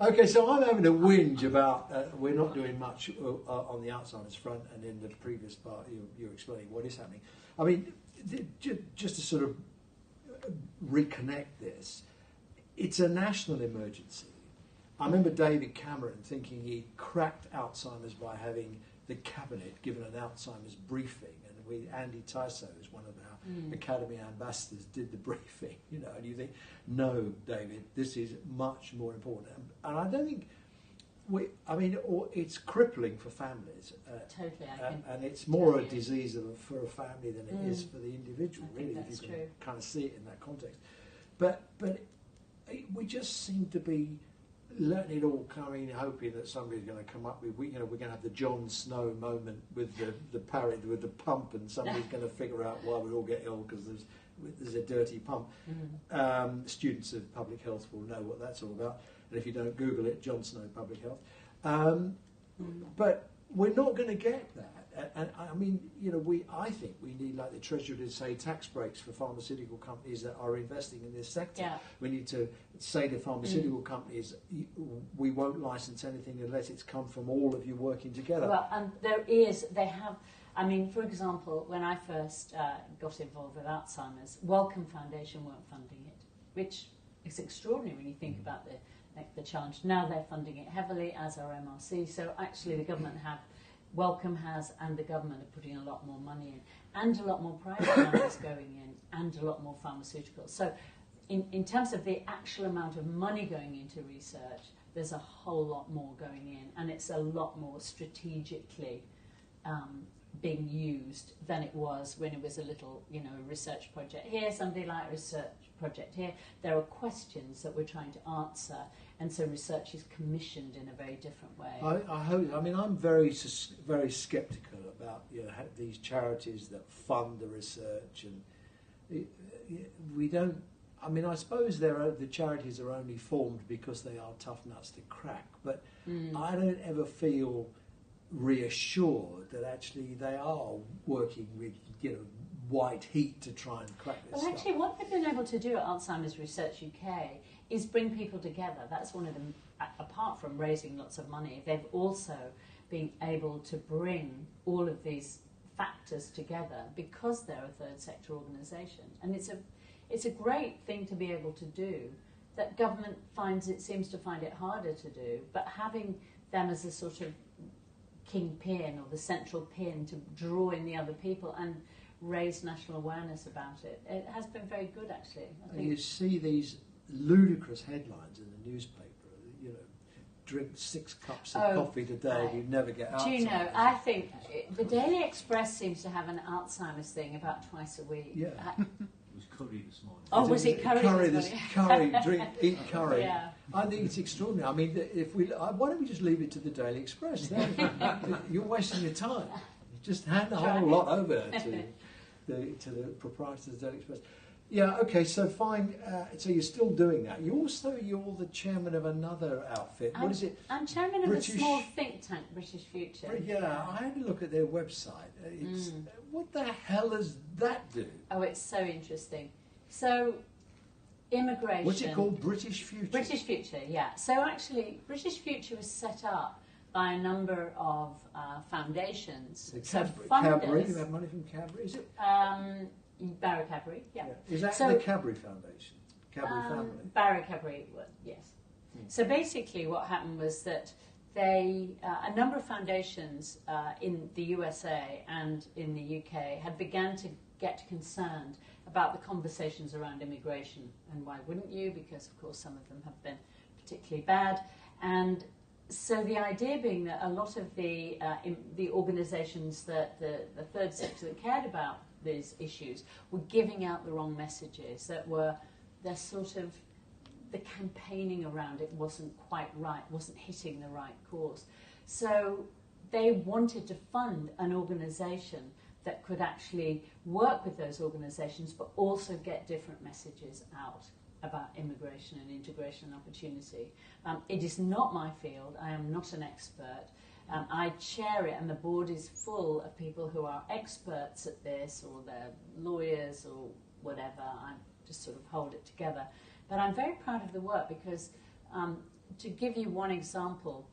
Okay, so I'm having a whinge about we're not doing much on the Alzheimer's front, and in the previous part you're explaining what is happening. I mean, just to sort of reconnect this, it's a national emergency. I remember David Cameron thinking he cracked Alzheimer's by having the cabinet given an Alzheimer's briefing, and Andy Tyso, who's one of our Academy ambassadors, did the briefing. You know, and you think, no, David, this is much more important. And I don't think it's crippling for families. Totally, and it's more a disease for a family than it is for the individual. Really, if you can kind of see it in that context. But we just seem to be letting it all come in, hoping that somebody's going to come up with, we're going to have the Jon Snow moment with the parrot with the pump, and somebody's going to figure out why we all get ill because there's a dirty pump. Students of public health will know what that's all about, and if you don't Google it, Jon Snow public health. But we're not going to get that. And I mean, you know, I think we need, like the Treasury did say, tax breaks for pharmaceutical companies that are investing in this sector. Yeah. We need to say to pharmaceutical companies, we won't license anything unless it's come from all of you working together. Well, and I mean, for example, when I first got involved with Alzheimer's, Wellcome Foundation weren't funding it, which is extraordinary when you think about the challenge. Now they're funding it heavily, as are MRC. So actually the government Wellcome has, and the government are putting a lot more money in, and a lot more private money is going in, and a lot more pharmaceuticals. So in terms of the actual amount of money going into research, there's a whole lot more going in, and it's a lot more strategically being used than it was when it was a little, you know, a research project here, somebody like a research project here. There are questions that we're trying to answer, and so research is commissioned in a very different way. I hope. I mean, I'm very sceptical about, you know, these charities that fund the research, and we don't. I mean, I suppose the charities are only formed because they are tough nuts to crack, but I don't ever feel reassured that actually they are working with, you know, white heat to try and crack this stuff. Actually, what they've been able to do at Alzheimer's Research UK is bring people together. That's one of them. Apart from raising lots of money, they've also been able to bring all of these factors together because they're a third sector organisation, and it's a great thing to be able to do that government seems to find it harder to do, but having them as a sort of kingpin or the central pin to draw in the other people and raise national awareness about it. It has been very good, actually. I think. You see these ludicrous headlines in the newspaper, you know, drink 6 cups of coffee today and you never get Alzheimer's. Do you know, I think the Daily Express seems to have an Alzheimer's thing about twice a week. Yeah. It was curry this morning. Oh, was it curry? Eat curry. Yeah. I think it's extraordinary. I mean, why don't we just leave it to the Daily Express? You're wasting your time. Just hand the whole lot over to the proprietors of the Daily Express. Yeah, okay, so fine. So you're still doing that. You're the chairman of another outfit. What is it? I'm chairman of a small think tank, British Future. Yeah, I had a look at their website. What the hell does that do? Oh, it's so interesting. So, immigration. What's it called? British Future? British Future, yeah. So actually, British Future was set up by a number of foundations. Cadbury, you have money from Cadbury, is it? Barry Cadbury, yeah. Is that the Cadbury Foundation? Cadbury family? Barry Cadbury, yes. So basically what happened was that a number of foundations in the USA and in the UK had begun to get concerned about the conversations around immigration. And why wouldn't you? Because, of course, some of them have been particularly bad. And so the idea being that a lot of the organisations that the third sector that cared about these issues were giving out the wrong messages, the campaigning around it wasn't quite right, wasn't hitting the right cause. So they wanted to fund an organisation that could actually work with those organisations but also get different messages out about immigration and integration and opportunity. It is not my field. I am not an expert. I chair it, and the board is full of people who are experts at this, or they're lawyers or whatever. I just sort of hold it together. But I'm very proud of the work because to give you one example,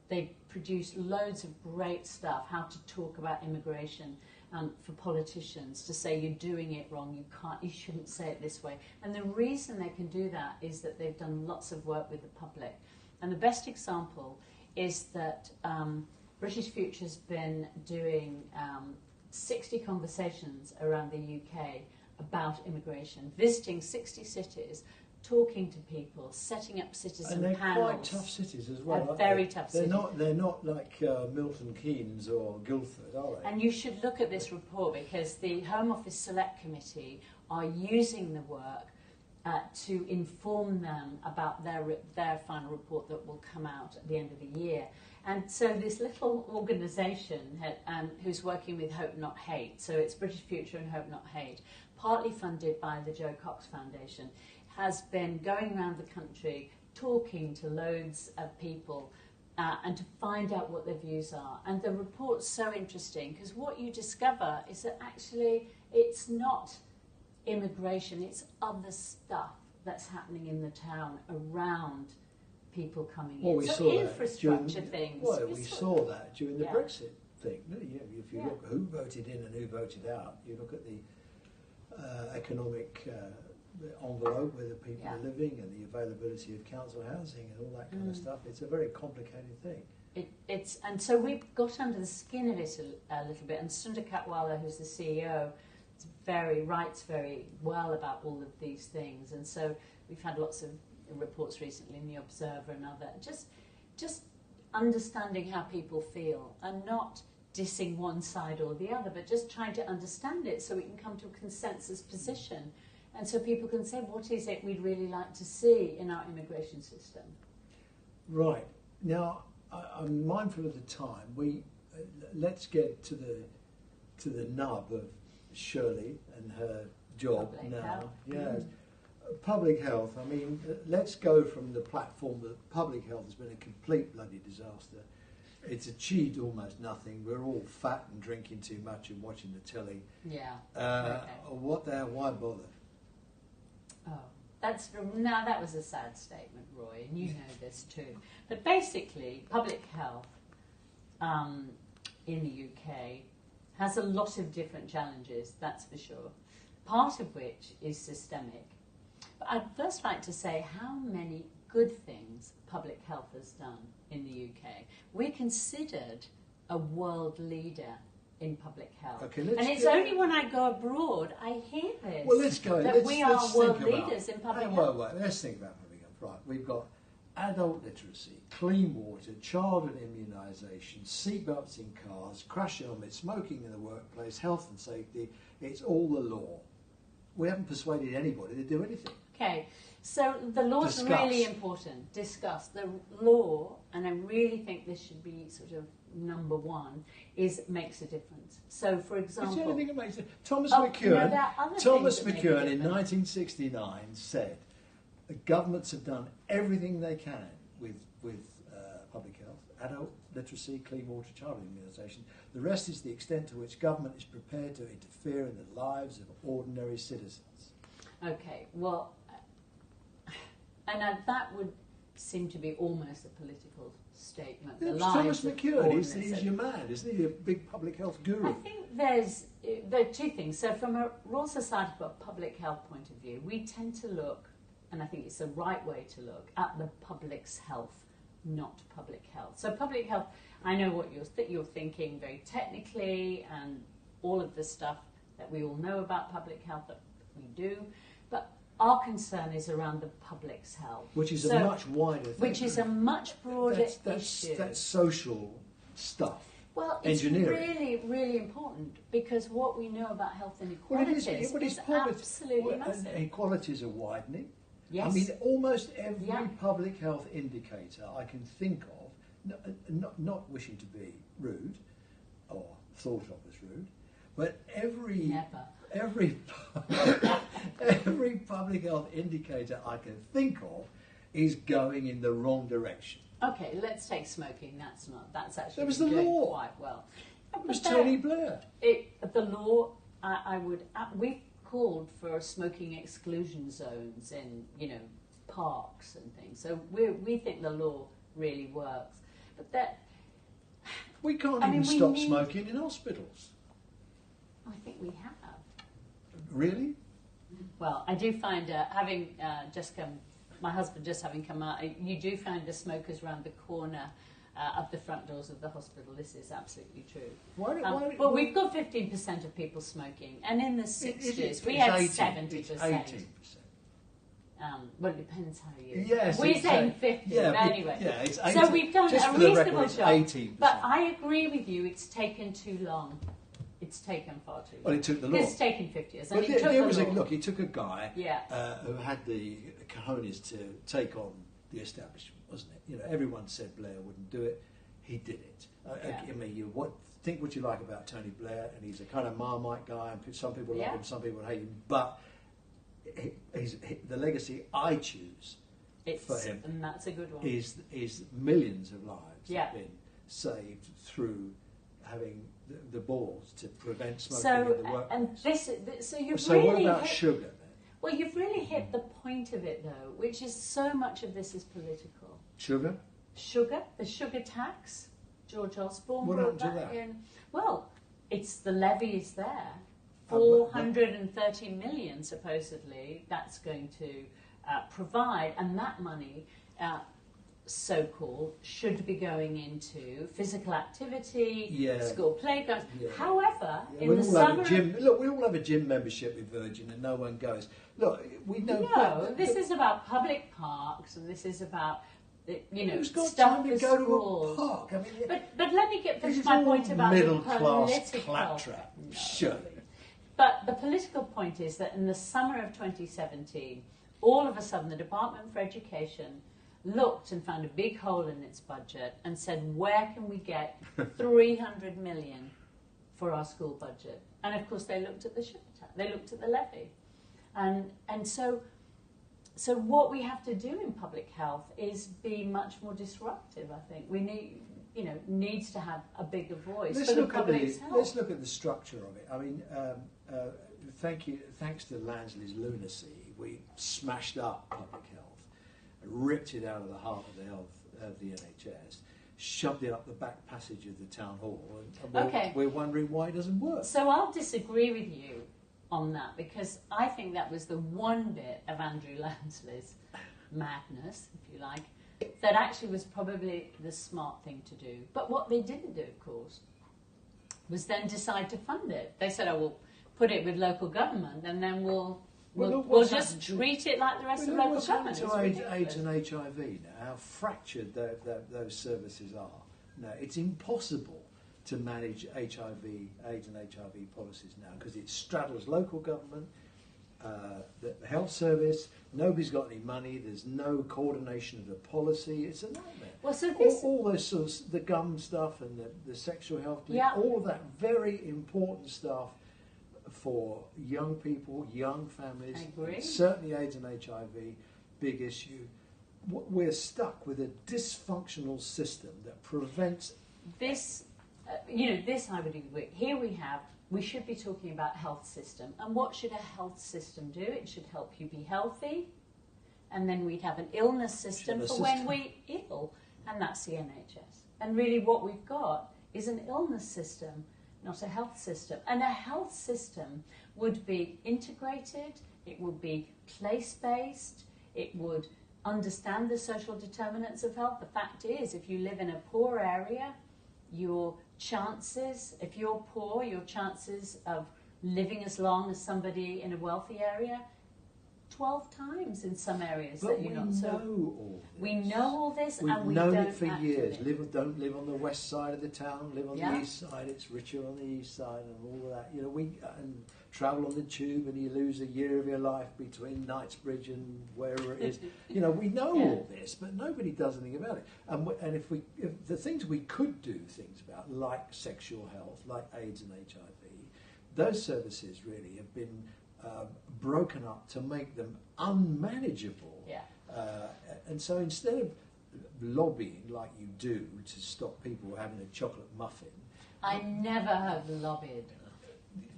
they produce loads of great stuff, how to talk about immigration for politicians, to say you're doing it wrong, you shouldn't say it this way. And the reason they can do that is that they've done lots of work with the public. And the best example is that British Future's been doing 60 conversations around the UK about immigration, visiting 60 cities, talking to people, setting up citizen panels. And they're quite tough cities as well. They're very tough cities. They're not like Milton Keynes or Guildford, are they? And you should look at this report, because the Home Office Select Committee are using the work to inform them about their final report that will come out at the end of the year. And so this little organisation who's working with Hope Not Hate, so it's British Future and Hope Not Hate, partly funded by the Joe Cox Foundation, has been going around the country talking to loads of people and to find out what their views are. And the report's so interesting, because what you discover is that actually it's not immigration, it's other stuff that's happening in the town around people coming in. We so saw infrastructure things. Well, we saw that during the Yeah. Brexit thing. If you look at who voted in and who voted out, you look at the economic envelope where the people are living and the availability of council housing and all that kind of stuff. It's a very complicated thing. And so we got under the skin of it a little bit. And Sundar Katwala, who's the CEO, writes very well about all of these things. And so we've had lots of reports recently in the Observer and other, just understanding how people feel and not dissing one side or the other, but just trying to understand it so we can come to a consensus position. And so people can say, what is it we'd really like to see in our immigration system? Right. Now, I'm mindful of the time. Let's get to the nub of Shirley and her job Public now. health. Yes. Public health. I mean, let's go from the platform that public health has been a complete bloody disaster. It's achieved almost nothing. We're all fat and drinking too much and watching the telly. Yeah. What the hell? Why bother? Oh, that was a sad statement, Roy, and you know this too. But basically, public health in the UK has a lot of different challenges, that's for sure, part of which is systemic. But I'd first like to say how many good things public health has done in the UK. We're considered a world leader in public health. Okay, and it's only when I go abroad I hear this. Well, let's go. That we are let's world think about, leaders in public health. Wait, let's think about public health. Right, we've got adult literacy, clean water, childhood immunisation, seatbelts in cars, crash helmets, smoking in the workplace, health and safety. It's all the law. We haven't persuaded anybody to do anything. Okay, so the law is really important. Discuss the law, and I really think this should be sort of number one, makes a difference. So, for example... It's the only thing that makes it... Thomas McEwen in 1969 said the governments have done everything they can with public health, adult literacy, clean water, childhood immunisation. The rest is the extent to which government is prepared to interfere in the lives of ordinary citizens. Okay, well, and that would seem to be almost a political statement. Yeah, Thomas McEwen, he's your man, isn't he? A big public health guru. I think there are two things. So from a Royal Society for Public Health point of view, we tend to look, and I think it's the right way to look, at the public's health, not public health. So public health, I know what you're thinking very technically, and all of the stuff that we all know about public health that we do, but our concern is around the public's health. Which is a much wider thing. Which is a much broader issue. That's social stuff. Well, it's engineering. really, really important, because what we know about health inequalities is absolutely massive. Inequalities are widening. Yes. I mean, almost every public health indicator I can think of, not wishing to be rude, or thought of as rude, but every public health indicator I can think of is going in the wrong direction. Okay, let's take smoking. That's actually There was the doing law. quite well. It was Tony Blair. The law. We've called for smoking exclusion zones in parks and things. So we think the law really works. But that... We can't even stop smoking in hospitals. I think we have. Really? Well, I do find, having just come, my husband just having come out, you do find the smokers round the corner of the front doors of the hospital. This is absolutely true. But we've got 15% of people smoking, and in the 60s we had 70%. It's 18%. Well, it depends how you... Yes, we're saying 50, yeah, but anyway. Yeah, it's 18. So we've done Just a for the reasonable record, it's job. 18%. But I agree with you, it's taken too long. It's taken far too long. Well, it took the law. It's taken 50 years. And But it took the law. look, he took a guy Yeah. who had the cojones to take on the establishment, wasn't it? You know, everyone said Blair wouldn't do it. He did it. I mean, think what you like about Tony Blair, and he's a kind of Marmite guy, and some people love him, some people hate him, but the legacy I choose for him, and that's a good one, is millions of lives yeah. have been saved through having the balls to prevent smoking in the workplace. So what about sugar then? Well, you've really hit the point of it though, which is so much of this is political. Sugar? Sugar, the sugar tax. George Osborne What brought happened to that that? in. Well, it's the levy is there. 430 million supposedly that's going to provide, and that money, so-called, should be going into physical activity, school playgrounds. Yeah. However, in the summer... Look, we all have a gym membership with Virgin and no one goes. Look, we know... No, this is about public parks, and this is about... Who's got stuff time to for go schools. to a park? I mean, but let me finish my point about middle the class political... claptrap, surely. But the political point is that in the summer of 2017, all of a sudden the Department for Education looked and found a big hole in its budget and said, where can we get 300 million for our school budget? And of course they looked at the sugar tax, they looked at the levy. And so what we have to do in public health is be much more disruptive, I think. We needs to have a bigger voice for the public's health. Let's look at the structure of it. I mean, thanks to Lansley's lunacy, we smashed up public health, ripped it out of the heart of the health of the NHS, shoved it up the back passage of the town hall, and we're wondering why it doesn't work. So I'll disagree with you on that, because I think that was the one bit of Andrew Lansley's madness, if you like, that actually was probably the smart thing to do. But what they didn't do, of course, was then decide to fund it. They said, oh, we'll put it with local government, and then we'll just treat it like the rest of local government. What's happened to AIDS and HIV now, how fractured those services are. No, it's impossible to manage HIV, AIDS and HIV policies now, because it straddles local government, the health service, nobody's got any money, there's no coordination of the policy, it's a nightmare. Well, so all those sorts of, the gum stuff and the sexual health, all of that very important stuff for young people, young families, certainly AIDS and HIV, big issue. We're stuck with a dysfunctional system that prevents... This I would agree with. Here we should be talking about health system. And what should a health system do? It should help you be healthy. And then we'd have an illness system for when we're ill. And that's the NHS. And really what we've got is an illness system, not a health system. And a health system would be integrated, it would be place-based, it would understand the social determinants of health. The fact is, if you live in a poor area, your chances, if you're poor, your chances of living as long as somebody in a wealthy area, 12 times in some areas. But that you're not so. We know all this, and we don't known it for years. It. Don't live on the west side of the town. Live on the east side. It's richer on the east side, and all of that. You know, and travel on the tube, and you lose a year of your life between Knightsbridge and wherever it is. You know, we know all this, but nobody does anything about it. And if the things we could do things about, like sexual health, like AIDS and HIV, those services really have been broken up to make them unmanageable. Yeah. And so instead of lobbying like you do to stop people having a chocolate muffin, I never have lobbied.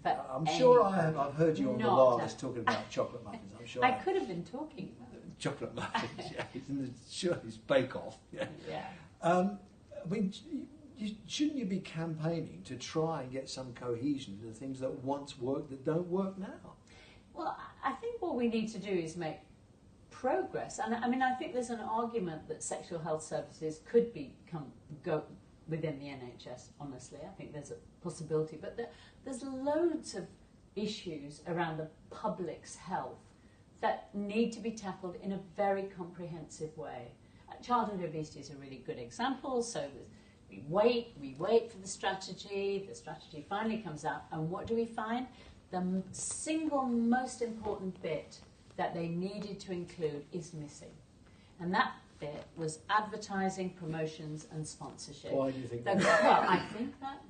I'm sure I have. I've heard you on the wireless talking about chocolate muffins. I'm sure I could have been talking about them. chocolate muffins. Yeah, it's Bake Off. Yeah. Yeah. I mean, shouldn't you be campaigning to try and get some cohesion to the things that once worked that don't work now? Well, I think what we need to do is make progress. And I mean, I think there's an argument that sexual health services could go within the NHS, honestly. I think there's a possibility. But there's loads of issues around the public's health that need to be tackled in a very comprehensive way. Childhood obesity is a really good example. So we wait for the strategy finally comes out, and what do we find? The single most important bit that they needed to include is missing. And that bit was advertising, promotions and sponsorship. Why do you think that? Well, I think that,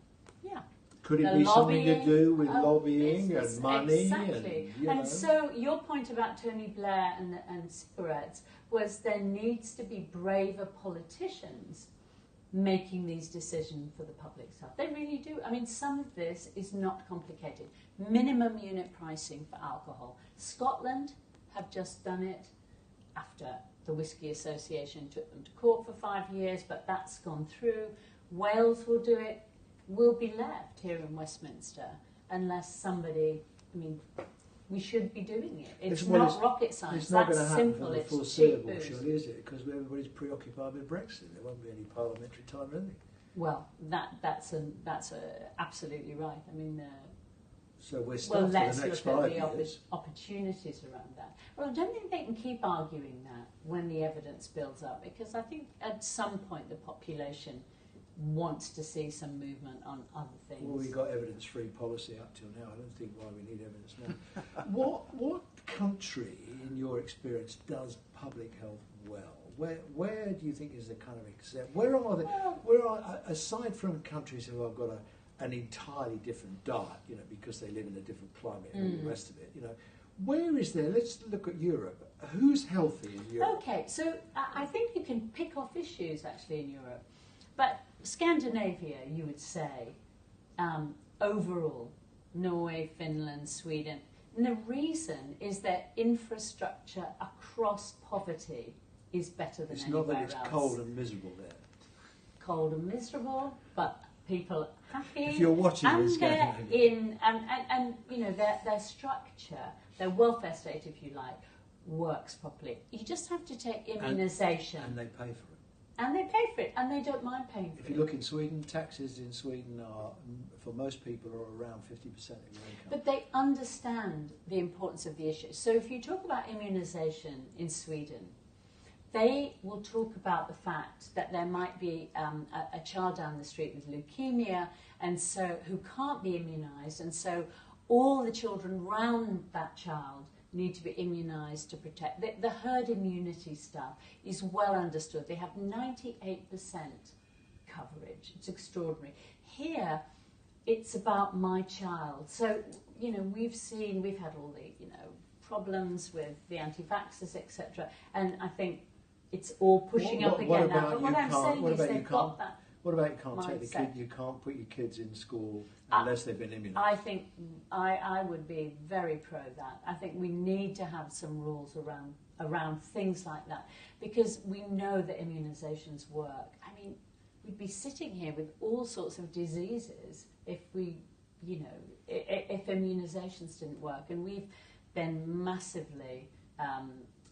yeah. Could it be something to do with lobbying business, and money? Exactly. And so your point about Tony Blair and cigarettes was there needs to be braver politicians making these decisions for the public's health. They really do. I mean, some of this is not complicated. Minimum unit pricing for alcohol. Scotland have just done it after the Whisky Association took them to court for 5 years, but that's gone through. Wales will do it. We'll be left here in Westminster unless somebody, I mean, we should be doing it. It's not rocket science. It's not That's going to happen simple. for the It's foreseeable, cheap booze. surely, is it? Because everybody's preoccupied with Brexit. There won't be any parliamentary time, will there? Well, that's absolutely right. I mean, so we're well, stuck for let's the next look 5 at the years. opportunities around that. Well, I don't think they can keep arguing that when the evidence builds up, because I think at some point the population wants to see some movement on other things. Well, we've got evidence-free policy up till now. I don't think why we need evidence now. What country, in your experience, does public health well? Where do you think is the kind of example? Where are aside from countries who have got an entirely different diet, you know, because they live in a different climate and all the rest of it, you know, where is there? Let's look at Europe. Who's healthy in Europe? Okay, so I think you can pick off issues actually in Europe, but Scandinavia, you would say, overall, Norway, Finland, Sweden, and the reason is that infrastructure across poverty is better than It's anywhere not that it's else. cold and miserable there. Cold and miserable, but people are happy. If you're watching and this, they're Scandinavia. and you know their structure, their welfare state, if you like, works properly. You just have to take immunisation, And they pay for it. and they pay for it, and they don't mind paying for it. If you look in Sweden, taxes in Sweden are, for most people, are around 50% of your income. But they understand the importance of the issue. So if you talk about immunisation in Sweden, they will talk about the fact that there might be a child down the street with leukemia, and so who can't be immunised, and so all the children round that child need to be immunised to protect. The herd immunity stuff is well understood. They have 98% coverage. It's extraordinary. Here, it's about my child. So, you know, we've had all the, you know, problems with the anti-vaxxers, etc. And I think it's all pushing up again now. But what I'm saying is they've got that. What about you can't take the mindset. kid? You can't put your kids in school unless they've been immunised. I think I would be very pro that. I think we need to have some rules around things like that, because we know that immunisations work. I mean, we'd be sitting here with all sorts of diseases if we, you know, if immunisations didn't work. And we've been massively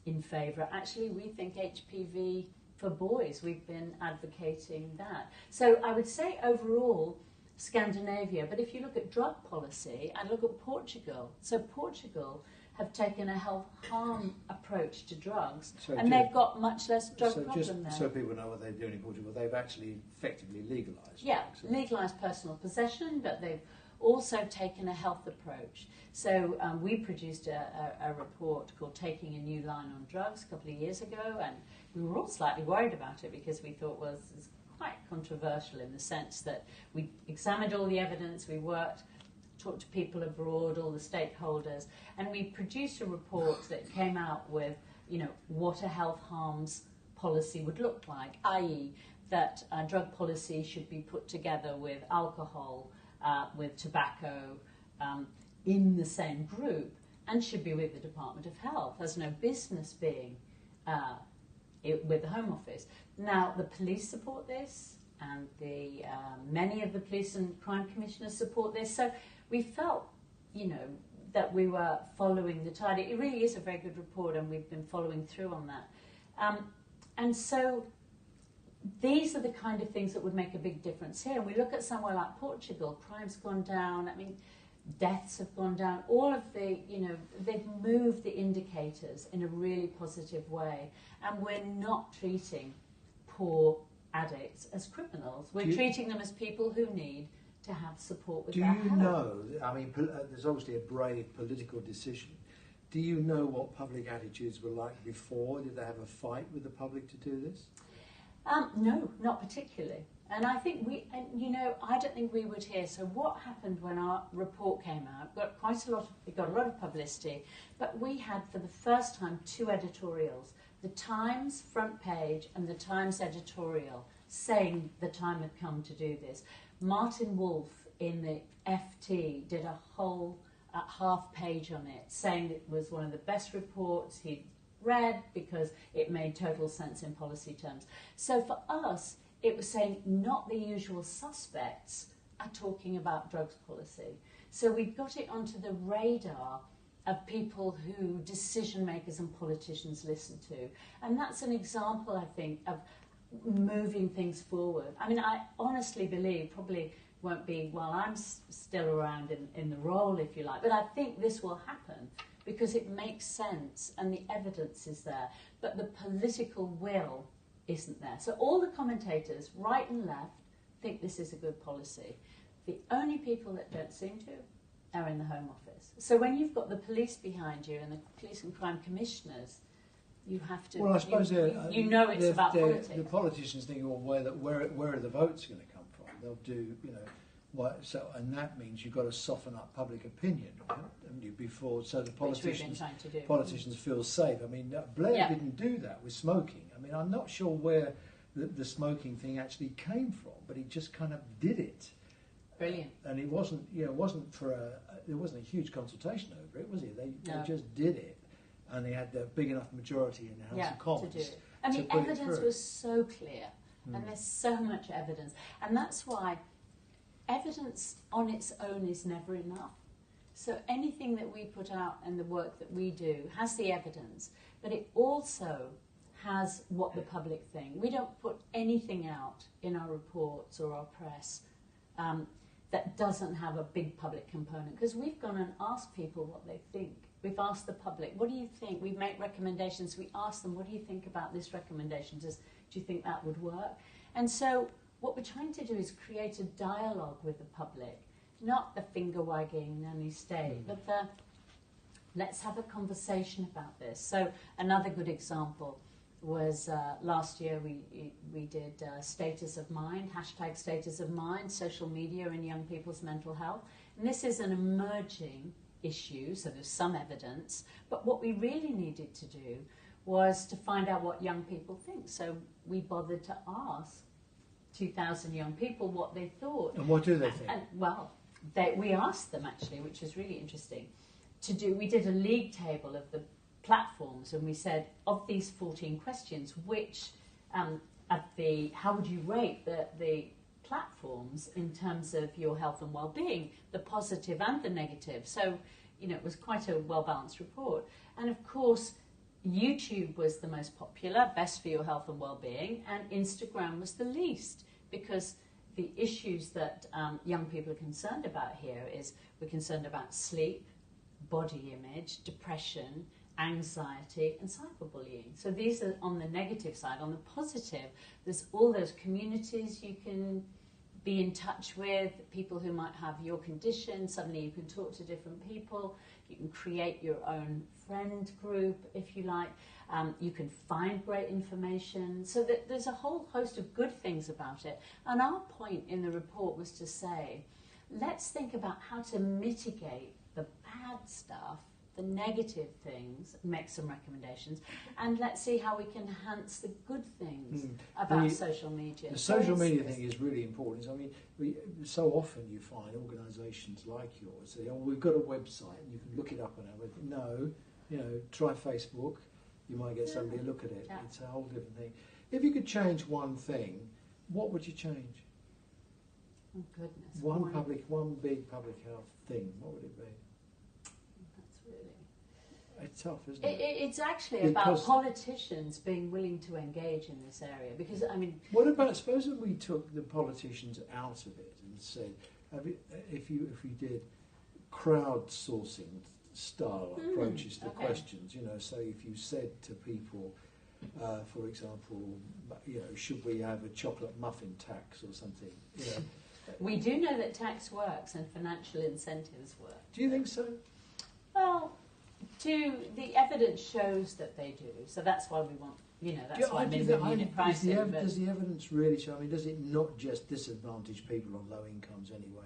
in favour. Actually, we think HPV for boys, we've been advocating that. So I would say overall, Scandinavia, but if you look at drug policy, and look at Portugal. So Portugal have taken a health harm approach to drugs, and they've got much less drug problem there. So people know what they're doing in Portugal, they've actually effectively legalised. Yeah, legalised personal possession, but they've also taken a health approach. So we produced a report called Taking a New Line on Drugs a couple of years ago, and we were all slightly worried about it because we thought, well, this is quite controversial in the sense that we examined all the evidence, we talked to people abroad, all the stakeholders, and we produced a report that came out with, you know, what a health harms policy would look like, i.e. that drug policy should be put together with alcohol, with tobacco, in the same group, and should be with the Department of Health. There's no business being with the Home Office. Now, the police support this, and the many of the police and crime commissioners support this. So we felt, that we were following the tide. It really is a very good report, and we've been following through on that. And so these are the kind of things that would make a big difference here. And we look at somewhere like Portugal, crime's gone down. I mean, deaths have gone down. All of the, they've moved the indicators in a really positive way. And we're not treating poor addicts as criminals. We're treating them as people who need to have support with their health. Do you know, I mean, there's obviously a brave political decision. Do you know what public attitudes were like before? Did they have a fight with the public to do this? No, not particularly. And I think I don't think we would hear. So what happened when our report came out? It got a lot of publicity, but we had for the first time 2 editorials: the Times front page and the Times editorial, saying the time had come to do this. Martin Wolf in the FT did a whole half page on it, saying it was one of the best reports he'd read because it made total sense in policy terms. So for us, it was saying not the usual suspects are talking about drugs policy. So we got it onto the radar of people who decision makers and politicians listen to. And that's an example, I think, of moving things forward. I mean, I honestly believe, probably won't be while I'm still around in the role, if you like, but I think this will happen because it makes sense and the evidence is there, but the political will isn't there. So all the commentators, right and left, think this is a good policy. The only people that don't seem to are in the Home Office. So when you've got the police behind you and the police and crime commissioners, you have to. Well, I suppose it's about politics. The politicians think, well, where are the votes going to come from? They'll do, and that means you've got to soften up public opinion, haven't you? Before, so the politicians feel safe. I mean, Blair didn't do that with smoking. I mean, I'm not sure where the smoking thing actually came from, but he just kind of did it. Brilliant. And it wasn't, there wasn't a huge consultation over it, was it? They just did it. And they had a big enough majority in the House of Commons to do it. And the evidence was so clear, and there's so much evidence. And that's why evidence on its own is never enough. So anything that we put out and the work that we do has the evidence, but it also has what the public think. We don't put anything out in our reports or our press that doesn't have a big public component, because we've gone and asked people what they think. We've asked the public, what do you think? We make recommendations. We ask them, what do you think about this recommendation? Do you think that would work? And so what we're trying to do is create a dialogue with the public, not the finger wagging, nanny state, but let's have a conversation about this. So another good example was last year we did Status of Mind, hashtag Status of Mind, social media and young people's mental health. And this is an emerging issue, so there's some evidence, but what we really needed to do was to find out what young people think. So we bothered to ask 2,000 young people what they thought. And what do they think? We asked them actually, which was really interesting, we did a league table of the platforms, and we said, of these 14 questions, which how would you rate the platforms in terms of your health and well-being, the positive and the negative? So, it was quite a well-balanced report. And of course, YouTube was the most popular, best for your health and well-being, and Instagram was the least, because the issues that young people are concerned about here is we're concerned about sleep, body image, depression, anxiety and cyberbullying. So these are on the negative side. On the positive, there's all those communities you can be in touch with, people who might have your condition. Suddenly you can talk to different people. You can create your own friend group, if you like. You can find great information. So that there's a whole host of good things about it. And our point in the report was to say, let's think about how to mitigate the bad stuff, the negative things, make some recommendations, and let's see how we can enhance the good things about social media. The social media thing is really important. I mean, so often you find organisations like yours say, "Oh, we've got a website and you can look it up and everything." No, try Facebook, You might get somebody to look at it. Yeah. It's a whole different thing. If you could change one thing, what would you change? Oh goodness. One big public health thing. What would it be? That's really. It's tough, isn't it? It's actually about politicians being willing to engage in this area, because I mean. What about, suppose that we took the politicians out of it and said, if you did crowdsourcing style approaches to questions, you know, so if you said to people, for example, you know, should we have a chocolate muffin tax or something, you know. We do know that tax works and financial incentives work. Do you think so? Well, the evidence shows that they do, so that's why we want, you know, that's why minimum unit pricing. Does the evidence really show? I mean, does it not just disadvantage people on low incomes anyway?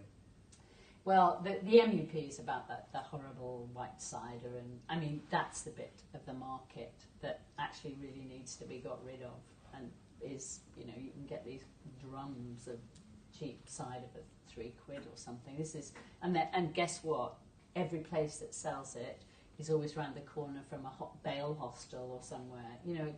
Well, the MUP is about the horrible white cider, and I mean that's the bit of the market that actually really needs to be got rid of, and is, you know, you can get these drums of cheap cider for £3 or something. This is, and guess what? Every place that sells it is always round the corner from a bail hostel or somewhere. You know,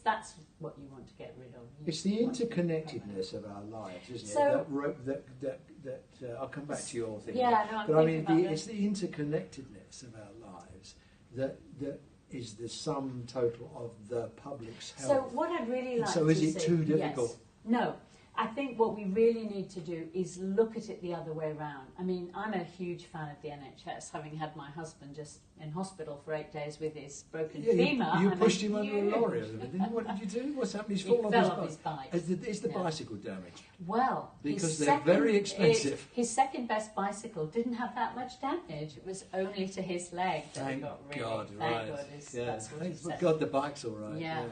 that's what you want to get rid of. It's the interconnectedness of our lives, isn't it? I'll come back to your thing. Yeah, no, but I mean, it's the interconnectedness of our lives that is the sum total of the public's health. So what I'd really like to see... So is it too difficult? Yes. No. I think what we really need to do is look at it the other way around. I mean, I'm a huge fan of the NHS, having had my husband just in hospital for 8 days with his broken femur. You pushed him under a lorry, didn't you? What did you do? What's happened? He's fallen off his bike. Is the bicycle damaged? Well, because they're very expensive. His second best bicycle didn't have that much damage. It was only to his leg that Thank got really. God, Thank right. God, Yeah. that's what he said. God, the bike's all right. Yeah.